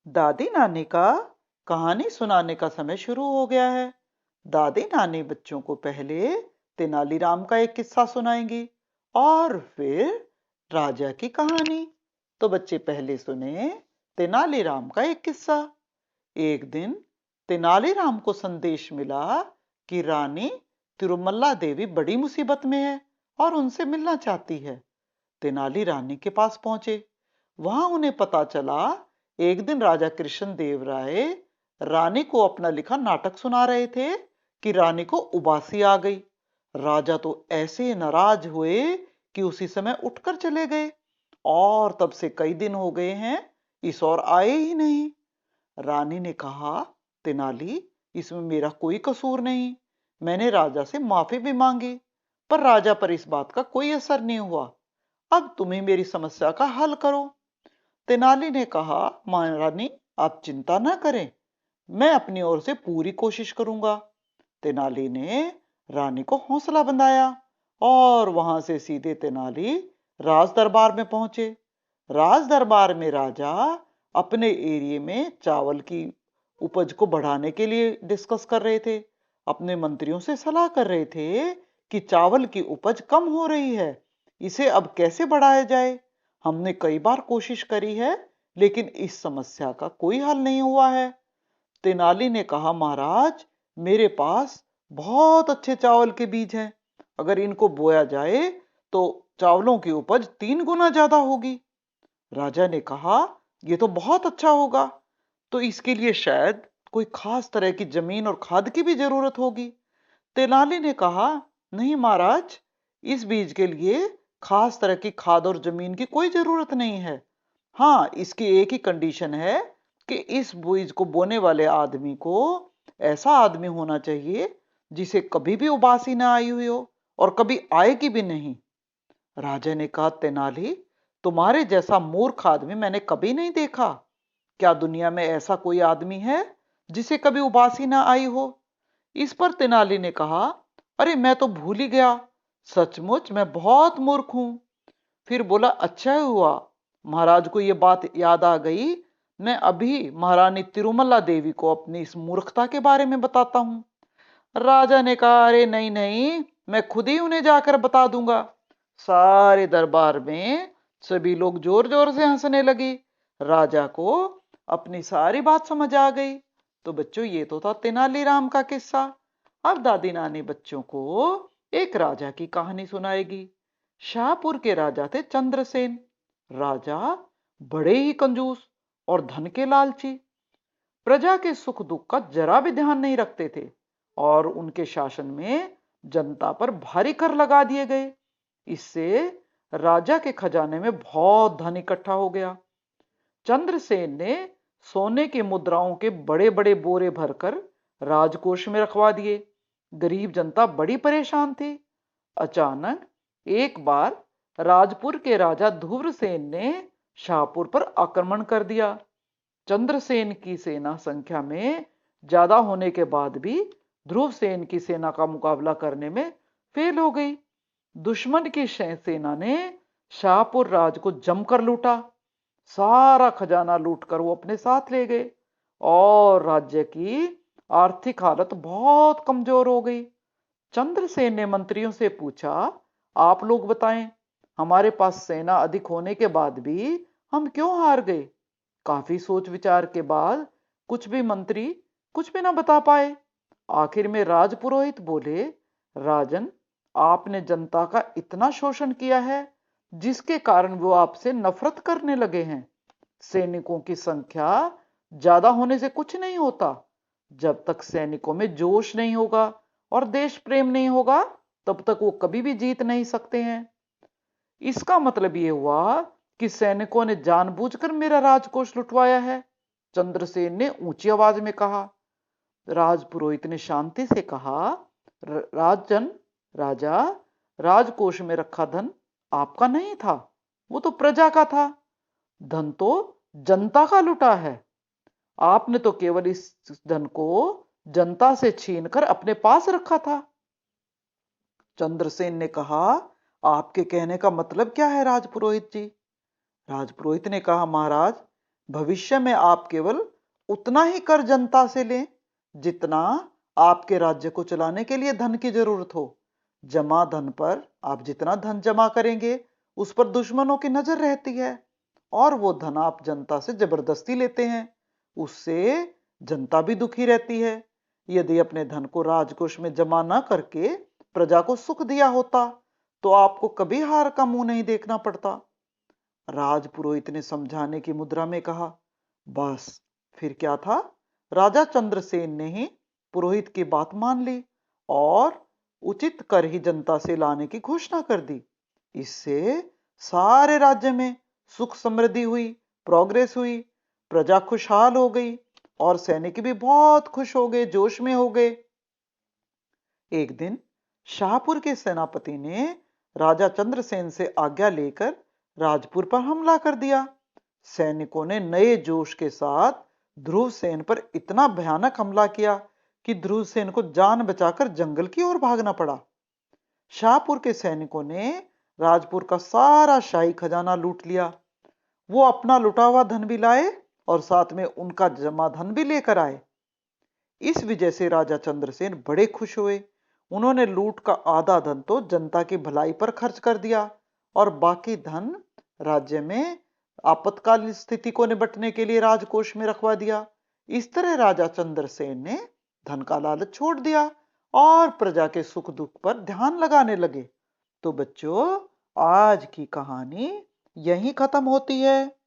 दादी नानी का कहानी सुनाने का समय शुरू हो गया है। दादी नानी बच्चों को पहले तेनालीराम का एक किस्सा सुनाएंगी और फिर राजा की कहानी। तो बच्चे पहले सुने तेनालीराम का एक किस्सा। एक दिन तेनालीराम को संदेश मिला कि रानी तिरुमल्ला देवी बड़ी मुसीबत में है और उनसे मिलना चाहती है। तेनाली रानी के पास पहुंचे। वहां उन्हें पता चला एक दिन राजा कृष्ण देव राय रानी को अपना लिखा नाटक सुना रहे थे कि रानी को उबासी आ गई। राजा तो ऐसे नाराज हुए कि उसी समय उठकर चले गए और तब से कई दिन हो गए हैं इस ओर आए ही नहीं। रानी ने कहा, तेनाली, इसमें मेरा कोई कसूर नहीं। मैंने राजा से माफी भी मांगी पर राजा पर इस बात का कोई असर नहीं हुआ। अब तुम ही मेरी समस्या का हल करो। तेनाली ने कहा, महारानी, आप चिंता ना करें, मैं अपनी ओर से पूरी कोशिश करूंगा। तेनाली ने रानी को हौसला बंधाया और वहां से सीधे तेनाली राज दरबार में पहुंचे। राज दरबार में राजा अपने एरिया में चावल की उपज को बढ़ाने के लिए डिस्कस कर रहे थे। अपने मंत्रियों से सलाह कर रहे थे कि चावल की उपज कम हो रही है, इसे अब कैसे बढ़ाया जाए। हमने कई बार कोशिश करी है लेकिन इस समस्या का कोई हल नहीं हुआ है। तेनाली ने कहा, महाराज, मेरे पास बहुत अच्छे चावल के बीज हैं। अगर इनको बोया जाए तो चावलों की उपज 3 गुना ज्यादा होगी। राजा ने कहा, यह तो बहुत अच्छा होगा, तो इसके लिए शायद कोई खास तरह की जमीन और खाद की भी जरूरत होगी। तेनाली ने कहा, नहीं महाराज, इस बीज के लिए खास तरह की खाद और जमीन की कोई जरूरत नहीं है। हाँ, इसकी एक ही कंडीशन है कि इस बीज को बोने वाले आदमी को ऐसा आदमी होना चाहिए जिसे कभी भी उबासी ना आई हुई हो और कभी आएगी भी नहीं। राजा ने कहा, तेनाली, तुम्हारे जैसा मूर्ख आदमी मैंने कभी नहीं देखा। क्या दुनिया में ऐसा कोई आदमी है जिसे कभी उबासी ना आई हो? इस पर तेनाली ने कहा, अरे मैं तो भूल ही गया, सचमुच मैं बहुत मूर्ख हूं। फिर बोला, अच्छा ही हुआ महाराज को ये बात याद आ गई। मैं अभी महारानी तिरुमला देवी को अपनी इस मूर्खता के बारे में बताता हूं। राजा ने कहा, अरे नहीं नहीं, मैं खुद ही उन्हें जाकर बता दूंगा। सारे दरबार में सभी लोग जोर जोर से हंसने लगे। राजा को अपनी सारी बात समझ आ गई। तो बच्चों, ये तो था तेनालीराम का किस्सा। अब दादी नानी बच्चों को एक राजा की कहानी सुनाएगी। शाहपुर के राजा थे चंद्रसेन। राजा बड़े ही कंजूस और धन के लालची, प्रजा के सुख दुख का जरा भी ध्यान नहीं रखते थे और उनके शासन में जनता पर भारी कर लगा दिए गए। इससे राजा के खजाने में बहुत धन इकट्ठा हो गया। चंद्रसेन ने सोने की मुद्राओं के बड़े बड़े बोरे भरकर राजकोष में रखवा दिए। गरीब जनता बड़ी परेशान थी। अचानक एक बार राजपुर के राजा ध्रुवसेन ने शाहपुर पर आक्रमण कर दिया। चंद्रसेन की सेना संख्या में ज्यादा होने के बाद भी ध्रुवसेन की सेना का मुकाबला करने में फेल हो गई। दुश्मन की सेना ने शाहपुर राज को जमकर लूटा। सारा खजाना लूटकर वो अपने साथ ले गए और राज्य की आर्थिक हालत बहुत कमजोर हो गई। चंद्रसेन ने मंत्रियों से पूछा, आप लोग बताएं, हमारे पास सेना अधिक होने के बाद भी हम क्यों हार गए? काफी सोच विचार के बाद कुछ भी मंत्री कुछ भी ना बता पाए। आखिर में राजपुरोहित बोले, राजन, आपने जनता का इतना शोषण किया है जिसके कारण वो आपसे नफरत करने लगे हैं। सैनिकों की संख्या ज्यादा होने से कुछ नहीं होता। जब तक सैनिकों में जोश नहीं होगा और देश प्रेम नहीं होगा, तब तक वो कभी भी जीत नहीं सकते हैं। इसका मतलब ये हुआ कि सैनिकों ने जानबूझकर मेरा राजकोष लुटवाया है, चंद्रसेन ने ऊंची आवाज में कहा। राजपुरोहित ने शांति से कहा, राजन, राजा, राजकोष में रखा धन आपका नहीं था, वो तो प्रजा का था। धन तो जनता का लुटा है। आपने तो केवल इस धन को जनता से छीनकर अपने पास रखा था। चंद्रसेन ने कहा, आपके कहने का मतलब क्या है राजपुरोहित जी? राजपुरोहित ने कहा, महाराज, भविष्य में आप केवल उतना ही कर जनता से लें जितना आपके राज्य को चलाने के लिए धन की जरूरत हो। जमा धन पर आप जितना धन जमा करेंगे, उस पर दुश्मनों की नजर रहती है और वो धन आप जनता से जबरदस्ती लेते हैं। उससे जनता भी दुखी रहती है। यदि अपने धन को राजकोष में जमा न करके प्रजा को सुख दिया होता, तो आपको कभी हार का मुंह नहीं देखना पड़ता। राजपुरोहित ने समझाने की मुद्रा में कहा। बस फिर क्या था, राजा चंद्रसेन ने ही पुरोहित की बात मान ली और उचित कर ही जनता से लाने की घोषणा कर दी। इससे सारे राज्य में सुख समृद्धि हुई, प्रोग्रेस हुई, प्रजा खुशहाल हो गई और सैनिक भी बहुत खुश हो गए, जोश में हो गए। एक दिन शाहपुर के सेनापति ने राजा चंद्रसेन से आज्ञा लेकर राजपुर पर हमला कर दिया। सैनिकों ने नए जोश के साथ ध्रुवसेन पर इतना भयानक हमला किया कि ध्रुवसेन को जान बचाकर जंगल की ओर भागना पड़ा। शाहपुर के सैनिकों ने राजपुर का सारा शाही खजाना लूट लिया। वो अपना लुटा हुआ धन भी लाए और साथ में उनका जमा धन भी लेकर आए। इस विजय से राजा चंद्रसेन बड़े खुश हुए। उन्होंने लूट का आधा धन तो जनता की भलाई पर खर्च कर दिया और बाकी धन राज्य में आपातकालीन स्थिति को निपटने के लिए राजकोष में रखवा दिया। इस तरह राजा चंद्रसेन ने धन का लालच छोड़ दिया और प्रजा के सुख दुख पर ध्यान लगाने लगे। तो बच्चों, आज की कहानी यहीं खत्म होती है।